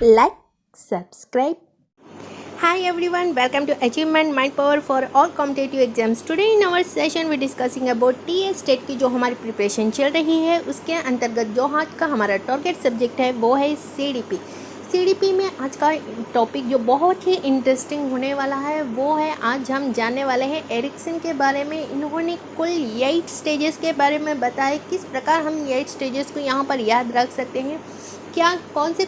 like, subscribe. Hi everyone, welcome to Achievement Mind Power for all competitive exams. Today in our session we discussing about TS state की जो हमारी preparation चल रही है उसके अंतर्गत जो आज का हमारा टारगेट सब्जेक्ट है वो है CDP। CDP में आज का टॉपिक जो बहुत ही इंटरेस्टिंग होने वाला है वो है, आज हम जानने वाले हैं एरिक्सन के बारे में। इन्होंने कुल 8 स्टेजेस के बारे में बताया, किस प्रकार हम 8 स्टेजेस को यहाँ पर याद रख सकते हैं, क्या कौन से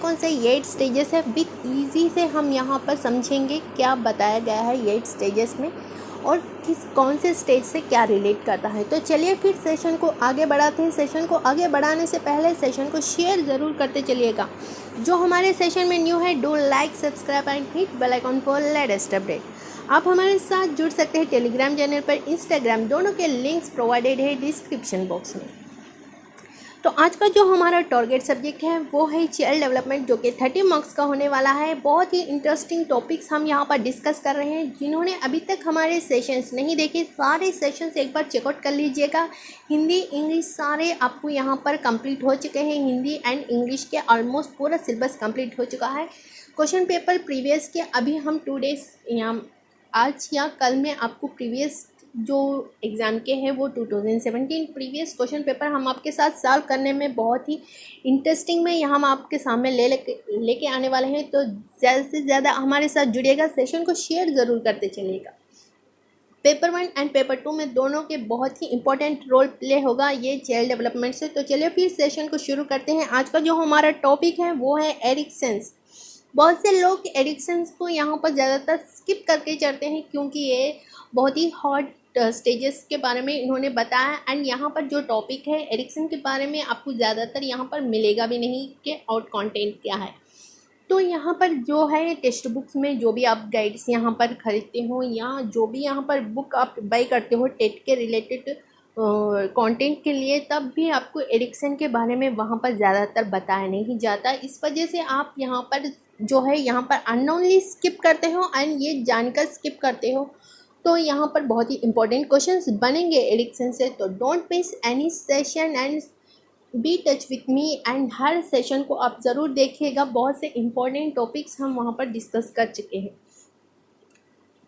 8 स्टेजेस है, विथ ईजी से हम यहाँ पर समझेंगे क्या बताया गया है 8 स्टेजेस में और कौन से स्टेज से क्या रिलेट करता है। तो चलिए फिर सेशन को आगे बढ़ाते हैं। सेशन को आगे बढ़ाने से पहले सेशन को शेयर ज़रूर करते चलिएगा। जो हमारे सेशन में न्यू है, do like, subscribe and hit bell icon for latest update. आप हमारे साथ जुड़ सकते हैं टेलीग्राम चैनल पर, इंस्टाग्राम, दोनों के लिंक्स प्रोवाइडेड है डिस्क्रिप्शन बॉक्स में। तो आज का जो हमारा टारगेट सब्जेक्ट है वो है चाइल्ड डेवलपमेंट, जो कि 30 मार्क्स का होने वाला है। बहुत ही इंटरेस्टिंग टॉपिक्स हम यहाँ पर डिस्कस कर रहे हैं। जिन्होंने अभी तक हमारे सेशंस नहीं देखे, सारे सेशंस एक बार चेकआउट कर लीजिएगा। हिंदी इंग्लिश सारे आपको यहाँ पर कंप्लीट हो चुके हैं। हिंदी एंड इंग्लिश के ऑलमोस्ट पूरा सिलेबस कंप्लीट हो चुका है। क्वेश्चन पेपर प्रीवियस के अभी हम 2 डेज यहाँ आज या कल में आपको प्रीवियस जो एग्ज़ाम के हैं वो 2017 प्रीवियस क्वेश्चन पेपर हम आपके साथ सॉल्व करने में बहुत ही इंटरेस्टिंग में यहाँ हम आपके सामने लेके आने वाले हैं। तो ज़्यादा से ज़्यादा हमारे साथ जुड़िएगा, सेशन को शेयर ज़रूर करते चलिएगा। पेपर 1 एंड पेपर 2 में दोनों के बहुत ही इंपॉर्टेंट रोल प्ले होगा ये चाइल्ड डेवलपमेंट से। तो चलिए फिर सेशन को शुरू करते हैं। आज का जो हमारा टॉपिक है वो है एरिक्सन्स। बहुत से लोग एरिक्सन्स को यहाँ पर ज़्यादातर स्किप करके चलते हैं क्योंकि ये बहुत ही हॉट स्टेजेस के बारे में इन्होंने बताया। एंड यहाँ पर जो टॉपिक है एरिक्सन के बारे में आपको ज़्यादातर यहाँ पर मिलेगा भी नहीं कि आउट कंटेंट क्या है। तो यहाँ पर जो है टेक्स्ट बुक्स में जो भी आप गाइड्स यहाँ पर ख़रीदते हो या जो भी यहाँ पर बुक आप बाई करते हो टेट के रिलेटेड कंटेंट के लिए, तब भी आपको एरिक्सन के बारे में वहाँ पर ज़्यादातर बताया नहीं जाता। इस वजह से आप यहाँ पर जो है यहाँ पर अननोनली स्किप करते हो एंड ये जानकर स्किप करते हो। तो यहाँ पर बहुत ही इंपॉर्टेंट क्वेश्चंस बनेंगे एरिक्सन से। तो don't miss any session and be touch with me and हर सेशन को आप ज़रूर देखिएगा। बहुत से इंपॉर्टेंट टॉपिक्स हम वहाँ पर डिस्कस कर चुके हैं।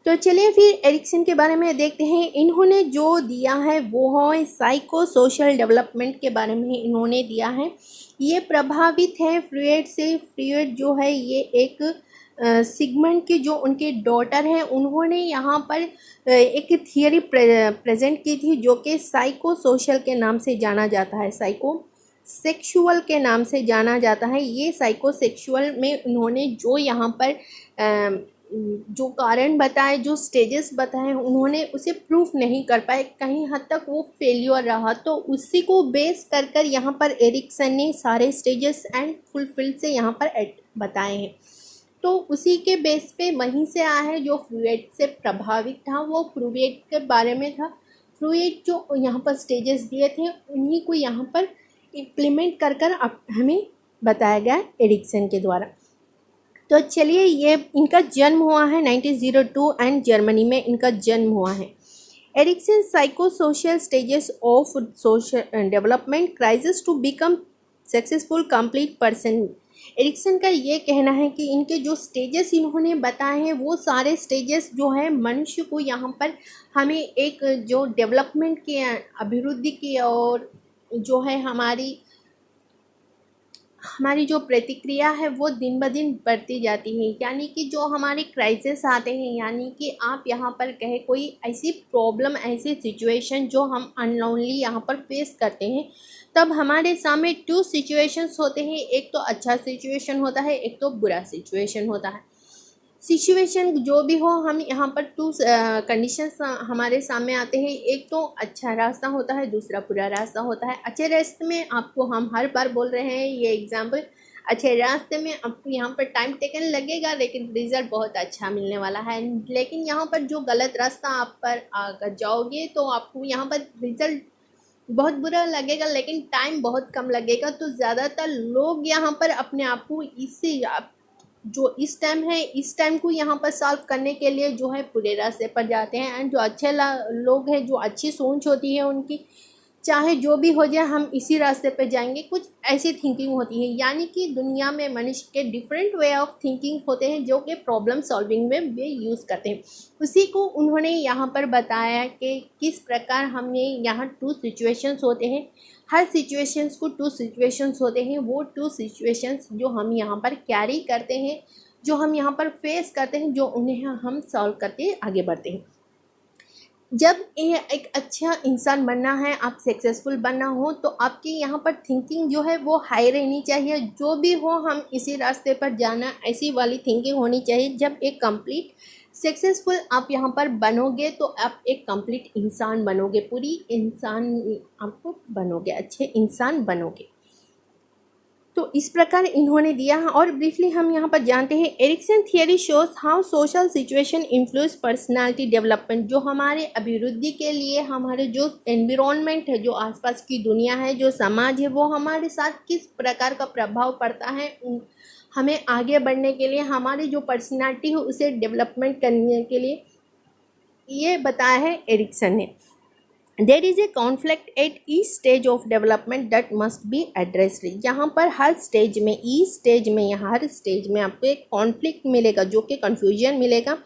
तो चलिए फिर एरिक्सन के बारे में देखते हैं। इन्होंने जो दिया है वो है साइको सोशल डेवलपमेंट के बारे में इन्होंने दिया है। ये प्रभावित है फ्रूइड से। फ्रूइड जो है ये एक सिगमंड की जो उनके डॉटर हैं, उन्होंने यहाँ पर एक थियरी प्रेजेंट की थी जो कि साइको सोशल के नाम से जाना जाता है, साइको सेक्सुअल के नाम से जाना जाता है। ये साइको सेक्सुअल में उन्होंने जो यहाँ पर जो कारण बताए, जो स्टेजेस बताए, उन्होंने उसे प्रूफ नहीं कर पाए, कहीं हद तक वो फेलियर रहा। तो उसी को बेस कर यहाँ पर एरिक्सन ने सारे स्टेजेस एंड फुलफिल से यहाँ पर बताए हैं। तो उसी के बेस पे वहीं से आया है। जो फ्रूइड से प्रभावित था वो फ्रूइड के बारे में था। फ्रूइड जो यहाँ पर स्टेजेस दिए थे उन्हीं को यहाँ पर इम्प्लीमेंट कर अब हमें बताया गया एरिक्सन के द्वारा। तो चलिए, ये इनका जन्म हुआ है 1902 एंड जर्मनी में इनका जन्म हुआ है। Erikson psycho social stages of social development crisis to become successful complete person. Erikson का ये कहना है कि इनके जो स्टेजेस इन्होंने बताए हैं वो सारे स्टेजेस जो है मनुष्य को यहाँ पर हमें एक जो डेवलपमेंट की, अभिवृद्धि की और जो है हमारी जो प्रतिक्रिया है वो दिन ब दिन बढ़ती जाती है। यानी कि जो हमारे क्राइसिस आते हैं, यानी कि आप यहाँ पर कहे कोई ऐसी प्रॉब्लम, ऐसी सिचुएशन जो हम अननोनली यहाँ पर फेस करते हैं, तब हमारे सामने 2 सिचुएशंस होते हैं। एक तो अच्छा सिचुएशन होता है, एक तो बुरा सिचुएशन होता है। सिचुएशन जो भी हो, हम यहाँ पर 2 कंडीशंस हमारे सामने आते हैं। एक तो अच्छा रास्ता होता है, दूसरा बुरा रास्ता होता है। अच्छे रास्ते में आपको हम हर बार बोल रहे हैं ये एग्जाम्पल, अच्छे रास्ते में आपको यहाँ पर टाइम टेकन लगेगा लेकिन रिज़ल्ट बहुत अच्छा मिलने वाला है। लेकिन यहाँ पर जो गलत रास्ता आप पर अगर जाओगे तो आपको यहाँ पर रिज़ल्ट बहुत बुरा लगेगा लेकिन टाइम बहुत कम लगेगा। तो ज़्यादातर लोग यहाँ पर अपने आप को इससे जो इस टाइम है, इस टाइम को यहाँ पर सॉल्व करने के लिए जो है पूरे रास्ते पर जाते हैं। एंड जो अच्छे लोग हैं, जो अच्छी सोच होती है उनकी, चाहे जो भी हो जाए हम इसी रास्ते पे जाएंगे, कुछ ऐसी थिंकिंग होती है। यानी कि दुनिया में मनुष्य के डिफरेंट वे ऑफ थिंकिंग होते हैं जो कि प्रॉब्लम सॉल्विंग में वे यूज़ करते हैं। उसी को उन्होंने यहाँ पर बताया कि किस प्रकार हमें यहाँ 2 सिचुएशंस होते हैं, हर सिचुएशंस को 2 सिचुएशंस होते हैं, वो 2 सिचुएशंस जो हम यहाँ पर कैरी करते हैं, जो हम यहाँ पर फेस करते हैं, जो उन्हें हम सॉल्व करके आगे बढ़ते हैं। जब ये एक अच्छा इंसान बनना है, आप सक्सेसफुल बनना हो, तो आपकी यहाँ पर थिंकिंग जो है वो हाई रहनी चाहिए। जो भी हो हम इसी रास्ते पर जाना, ऐसी वाली थिंकिंग होनी चाहिए। जब एक कंप्लीट सक्सेसफुल आप यहाँ पर बनोगे तो आप एक कंप्लीट इंसान बनोगे, पूरी इंसान आपको बनोगे, अच्छे इंसान बनोगे। तो इस प्रकार इन्होंने दिया है। और ब्रीफली हम यहाँ पर जानते हैं, Erikson theory shows how social situation influence personality development. जो हमारे अभिवृद्धि के लिए हमारे जो एनवायरनमेंट है, जो आसपास की दुनिया है, जो समाज है, वो हमारे साथ किस प्रकार का प्रभाव पड़ता है, हमें आगे बढ़ने के लिए, हमारी जो पर्सनालिटी है उसे डेवलपमेंट करने के लिए ये बताया है एरिक्सन ने। There is a conflict at each stage of development that must be addressed. यहाँ पर हर स्टेज में, ईच स्टेज में, यहाँ हर स्टेज में आपको एक कॉन्फ्लिक्ट मिलेगा, जो कि कन्फ्यूजन मिलेगा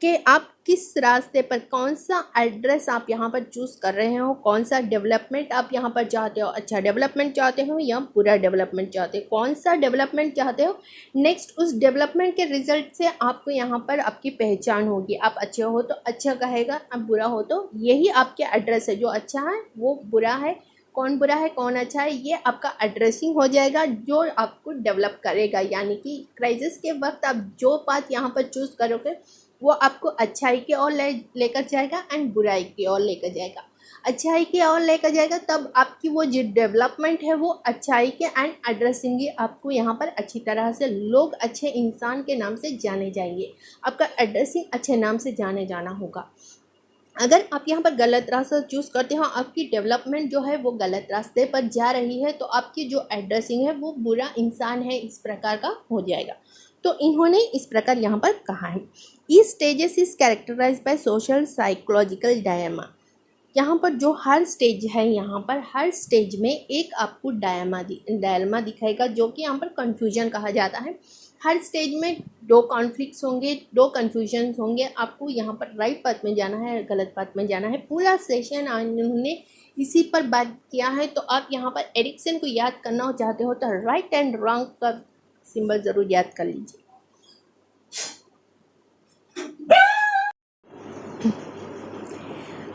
कि आप किस रास्ते पर, कौन सा एड्रेस आप यहाँ पर चूज़ कर रहे हो, कौन सा डेवलपमेंट आप यहाँ पर चाहते हो, अच्छा डेवलपमेंट चाहते हो या बुरा डेवलपमेंट चाहते हो, कौन सा डेवलपमेंट चाहते हो। नेक्स्ट उस डेवलपमेंट के रिजल्ट से आपको यहाँ पर आपकी पहचान होगी। आप अच्छे हो तो अच्छा कहेगा, आप बुरा हो तो यही आपके एड्रेस है। जो अच्छा है वो बुरा है, कौन बुरा है कौन अच्छा है, ये आपका एड्रेसिंग हो जाएगा, जो आपको डेवलप करेगा। यानी कि क्राइसिस के वक्त आप जो पाथ यहाँ पर चूज़ करोगे वो आपको अच्छाई की ओर लेकर जाएगा एंड बुराई की ओर लेकर जाएगा। अच्छाई की ओर लेकर जाएगा तब आपकी वो जो डेवलपमेंट है वो अच्छाई के एंड एड्रेसिंग आपको यहाँ पर अच्छी तरह से, लोग अच्छे इंसान के नाम से जाने जाएंगे, आपका एड्रेसिंग अच्छे नाम से जाने जाना होगा। अगर आप यहाँ पर गलत रास्ता चूज़ करते हो, आपकी डेवलपमेंट जो है वो गलत रास्ते पर जा रही है, तो आपकी जो एड्रेसिंग है वो बुरा इंसान है, इस प्रकार का हो जाएगा। तो इन्होंने इस प्रकार यहाँ पर कहा है, ई stages is characterise by social psychological dilemma. यहाँ पर जो हर स्टेज है, यहाँ पर हर स्टेज में एक आपको डायलमा दिखाएगा, जो कि यहाँ पर कन्फ्यूजन कहा जाता है। हर स्टेज में 2 कॉन्फ्लिक्ट्स होंगे, 2 कन्फ्यूजन्स होंगे, आपको यहाँ पर राइट पाथ में जाना है, गलत पाथ में जाना है। पूरा सेशन उन्होंने इसी पर बात किया है। तो आप यहाँ पर एरिक्सन को याद करना चाहते हो तो राइट एंड रॉन्ग का सिंबल ज़रूर याद कर लीजिए।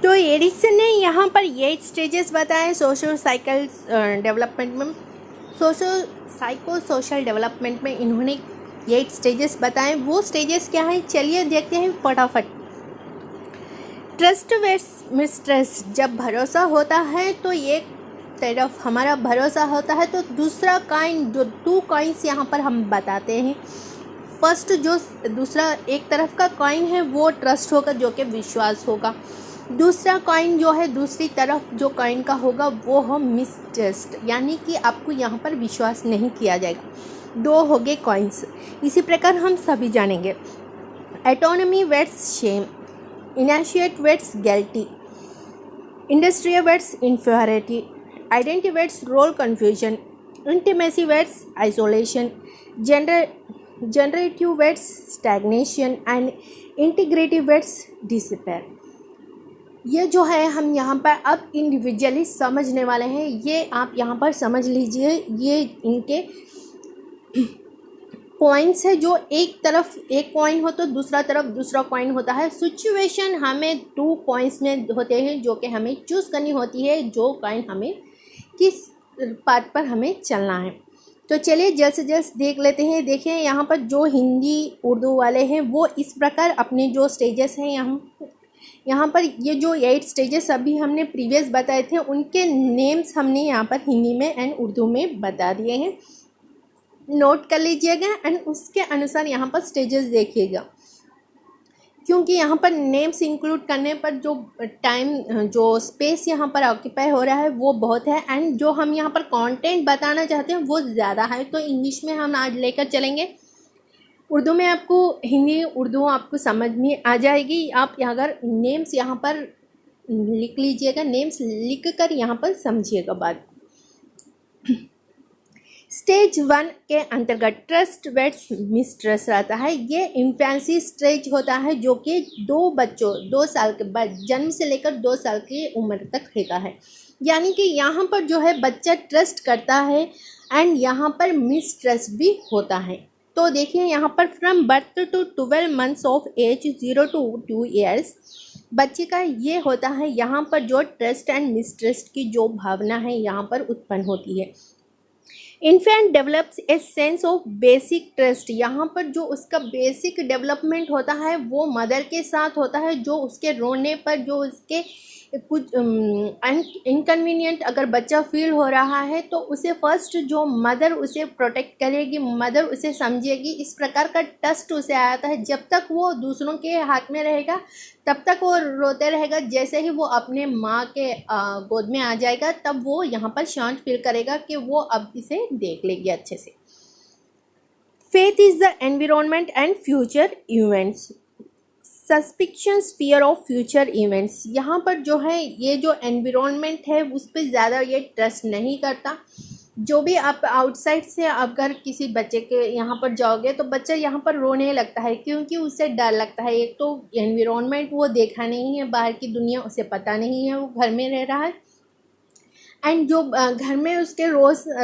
तो एरिक्सन ने यहाँ पर 8 स्टेजेस बताए सोशल साइकिल डेवलपमेंट में, सोशल डेवलपमेंट में इन्होंने 8 स्टेजेस बताए। वो स्टेजेस क्या हैं, चलिए देखते हैं फटाफट। Trust versus mistrust. जब भरोसा होता है तो एक तरफ हमारा भरोसा होता है, तो दूसरा कॉइन, जो 2 कॉइन्स यहाँ पर हम बताते हैं। फर्स्ट जो दूसरा एक तरफ का कॉइन है वो ट्रस्ट होगा, जो कि विश्वास होगा। दूसरा कॉइन जो है, दूसरी तरफ जो कॉइन का होगा वो हो मिसट्रस्ट, यानी कि आपको यहाँ पर विश्वास नहीं किया जाएगा। 2 हो गए कॉइन्स। इसी प्रकार हम सभी जानेंगे। Autonomy versus shame, initiate versus guilty, industrial versus inferiority, identity versus role confusion, intimacy versus isolation, generative versus stagnation and integrative versus despair. ये जो है हम यहाँ पर अब इंडिविजुअली समझने वाले हैं। ये आप यहाँ पर समझ लीजिए, ये इनके पॉइंट्स है। जो एक तरफ एक कॉइन हो तो दूसरा तरफ दूसरा कॉइन होता है। सिचुएशन हमें 2 पॉइंट्स में होते हैं, जो कि हमें चूज़ करनी होती है, जो कॉइन हमें किस पाथ पर हमें चलना है। तो चलिए जल्द से जल्द देख लेते हैं। देखिए यहाँ पर जो हिंदी उर्दू वाले हैं वो इस प्रकार अपने जो स्टेजेस हैं, यहाँ पर ये जो 8 स्टेजेस अभी हमने प्रीवियस बताए थे, उनके नेम्स हमने यहाँ पर हिंदी में एंड उर्दू में बता दिए हैं। नोट कर लीजिएगा एंड उसके अनुसार यहाँ पर स्टेजेस देखिएगा, क्योंकि यहाँ पर नेम्स इंक्लूड करने पर जो टाइम, जो स्पेस यहाँ पर ऑक्यूपाई हो रहा है वो बहुत है, एंड जो हम यहाँ पर कंटेंट बताना चाहते हैं वो ज़्यादा है। तो इंग्लिश में हम आज लेकर चलेंगे, उर्दू में आपको, हिंदी उर्दू आपको समझ में आ जाएगी। आप अगर नेम्स यहाँ पर लिख लीजिएगा, नेम्स लिख कर यहाँ पर समझिएगा बात। स्टेज 1 के अंतर्गत ट्रस्ट वेट्स मिसट्रस्ट रहता है। ये इन्फेंसी स्टेज होता है जो कि 2 साल के बाद, जन्म से लेकर 2 साल की उम्र तक रहता है। यानी कि यहाँ पर जो है बच्चा ट्रस्ट करता है एंड यहाँ पर मिसट्रस्ट भी होता है। तो देखिए यहाँ पर from birth to 12 months of age 0 to 2 years बच्चे का ये होता है। यहाँ पर जो ट्रस्ट एंड मिसट्रस्ट की जो भावना है यहाँ पर उत्पन्न होती है। Infant develops A sense of basic trust. यहाँ पर जो उसका बेसिक डेवलपमेंट होता है वो मदर के साथ होता है। जो उसके रोने पर, जो उसके कुछ इनकन्वीनियंट अगर बच्चा फील हो रहा है तो उसे फर्स्ट जो मदर उसे प्रोटेक्ट करेगी, मदर उसे समझेगी। इस प्रकार का ट्रस्ट उसे आता है। जब तक वो दूसरों के हाथ में रहेगा तब तक वो रोते रहेगा। जैसे ही वो अपने माँ के गोद में आ जाएगा तब वो यहाँ पर शांत फील करेगा कि वो अब इसे देख लेगी अच्छे से। Faith is the environment and future events. Suspicions fear of future events. यहाँ पर जो है ये जो एनवायरनमेंट है उस पर ज़्यादा ये ट्रस्ट नहीं करता। जो भी आप आउटसाइड से अगर किसी बच्चे के यहाँ पर जाओगे तो बच्चा यहाँ पर रोने लगता है क्योंकि उसे डर लगता है। एक तो एनवायरनमेंट वो देखा नहीं है, बाहर की दुनिया उसे पता नहीं है, वो घर में रह रहा है। एंड जो घर में उसके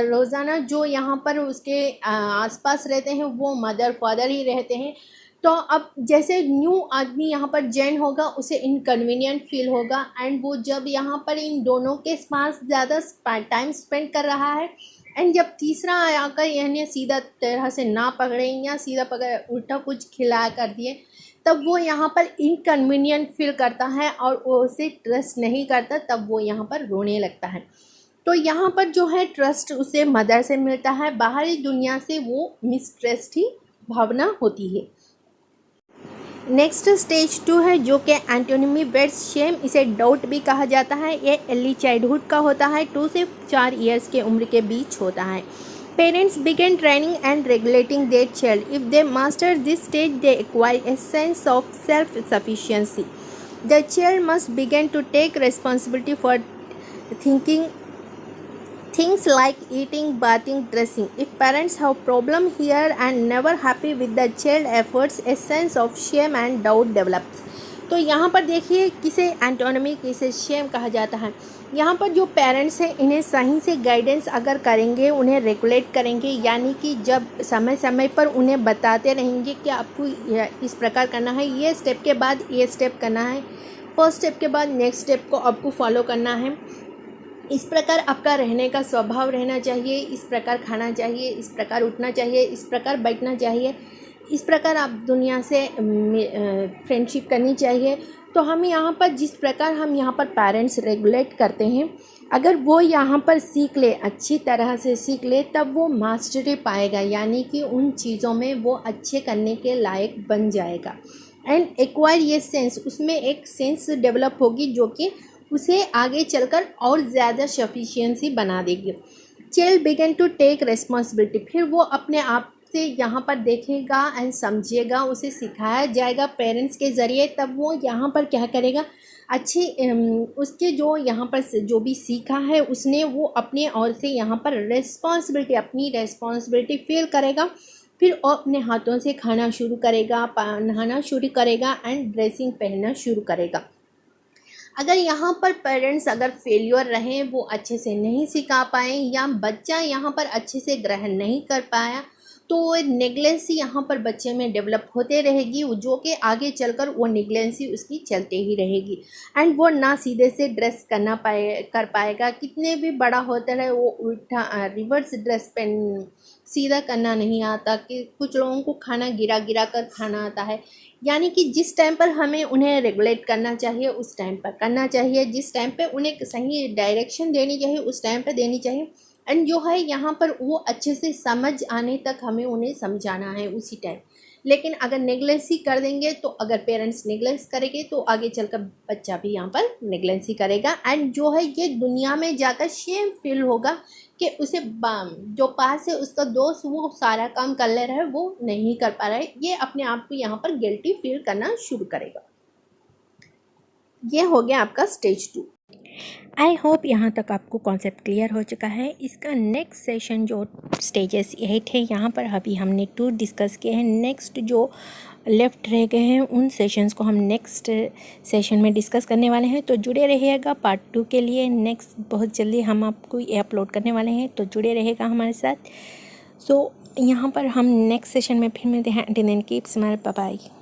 रोज़ाना जो यहाँ पर उसके आसपास रहते हैं वो मदर फादर ही रहते हैं। तो अब जैसे न्यू आदमी यहाँ पर जॉइन होगा उसे इनकन्वीनियंट फील होगा एंड वो जब यहाँ पर इन दोनों के पास ज़्यादा टाइम स्पेंड कर रहा है एंड जब तीसरा आकर यानी सीधा तरह से ना पकड़े या सीधा पकड़ उल्टा कुछ खिला कर दिए तब वो यहाँ पर इनकन्वीनियंट फील करता है और वो उसे ट्रस्ट नहीं करता, तब वो यहाँ पर रोने लगता है। तो यहाँ पर जो है ट्रस्ट उसे मदर से मिलता है, बाहरी दुनिया से वो मिसट्रस्ट ही भावना होती है। नेक्स्ट स्टेज 2 है जो कि एंटोनिमी वेट्स शेम, इसे डाउट भी कहा जाता है। ये अर्ली चाइल्डहुड का होता है, 2 से 4 ईयर्स के उम्र के बीच होता है। Parents begin training and regulating their child. If they master this stage they acquire a sense of self sufficiency. The child must begin to take responsibility for thinking things like eating, bathing, dressing. If parents have problem here and never happy with the child efforts, a sense of shame and doubt develops. तो यहाँ पर देखिए किसे एंटोनमी किसे Shem कहा जाता है। यहाँ पर जो पेरेंट्स हैं इन्हें सही से गाइडेंस अगर करेंगे, उन्हें रेगुलेट करेंगे, यानी कि जब समय समय पर उन्हें बताते रहेंगे कि आपको इस प्रकार करना है, ये स्टेप के बाद ये स्टेप करना है, फर्स्ट स्टेप के बाद नेक्स्ट स्टेप को आपको फॉलो करना है, इस प्रकार आपका रहने का स्वभाव रहना चाहिए, इस प्रकार खाना चाहिए, इस प्रकार उठना चाहिए, इस प्रकार बैठना चाहिए, इस प्रकार आप दुनिया से फ्रेंडशिप करनी चाहिए। तो हम यहाँ पर जिस प्रकार हम यहाँ पर पेरेंट्स रेगुलेट करते हैं, अगर वो यहाँ पर सीख ले, अच्छी तरह से सीख ले, तब वो मास्टरी पाएगा, यानी कि उन चीज़ों में वो अच्छे करने के लायक बन जाएगा। एंड एक्वायर ये सेंस, उसमें एक सेंस डेवलप होगी जो कि उसे आगे चलकर और ज़्यादा सफिशिएंसी बना देगी। Child began to take responsibility, फिर वो अपने आप से यहाँ पर देखेगा एंड समझेगा, उसे सिखाया जाएगा पेरेंट्स के ज़रिए, तब वो यहाँ पर क्या करेगा, अच्छी उसके जो यहाँ पर जो भी सीखा है उसने वो अपने और से यहाँ पर रिस्पॉन्सिबिलिटी, अपनी रिस्पॉन्सिबिलिटी फील करेगा। फिर वो अपने हाथों से खाना शुरू करेगा, नहाना शुरू करेगा एंड ड्रेसिंग पहनना शुरू करेगा। अगर यहाँ पर पेरेंट्स अगर फेलियर रहें, वो अच्छे से नहीं सिखा पाए या बच्चा यहाँ पर अच्छे से ग्रहण नहीं कर पाया, तो नेगलेंसी यहाँ पर बच्चे में डेवलप होते रहेगी, जो कि आगे चलकर वो नेगलेंसी उसकी चलते ही रहेगी एंड वो ना सीधे से ड्रेस कर पाएगा। कितने भी बड़ा होता रहे वो उल्टा रिवर्स ड्रेस पहन, सीधा करना नहीं आता। कि कुछ लोगों को खाना गिरा गिरा कर खाना आता है, यानी कि जिस टाइम पर हमें उन्हें रेगुलेट करना चाहिए उस टाइम पर करना चाहिए, जिस टाइम पे उन्हें सही डायरेक्शन देनी चाहिए उस टाइम पर देनी चाहिए। एंड जो है यहाँ पर वो अच्छे से समझ आने तक हमें उन्हें समझाना है उसी टाइम। लेकिन अगर नेगलेंसी कर देंगे, तो अगर पेरेंट्स नेगलेंस करेंगे तो आगे चलकर बच्चा भी यहाँ पर नेगलेंसी करेगा एंड जो है ये दुनिया में जाकर शेम फील होगा कि उसे जो पास है उसका दोस्त वो सारा काम कर ले रहा है, वो नहीं कर पा रहा है, ये अपने आप को यहाँ पर गिल्टी फील करना शुरू करेगा। ये हो गया आपका स्टेज 2। आई होप यहाँ तक आपको कॉन्सेप्ट क्लियर हो चुका है। इसका नेक्स्ट सेशन जो स्टेजेस 8 है, यहाँ पर अभी हमने 2 डिस्कस किए हैं। नेक्स्ट जो लेफ्ट रह गए हैं उन सेशंस को हम नेक्स्ट सेशन में डिस्कस करने वाले हैं, तो जुड़े रहिएगा पार्ट 2 के लिए। नेक्स्ट बहुत जल्दी हम आपको ये अपलोड करने वाले हैं, तो जुड़े रहेगा हमारे साथ। सो यहाँ पर हम नेक्स्ट सेशन में फिर मिलते हैं। Till then keep smile, bye bye.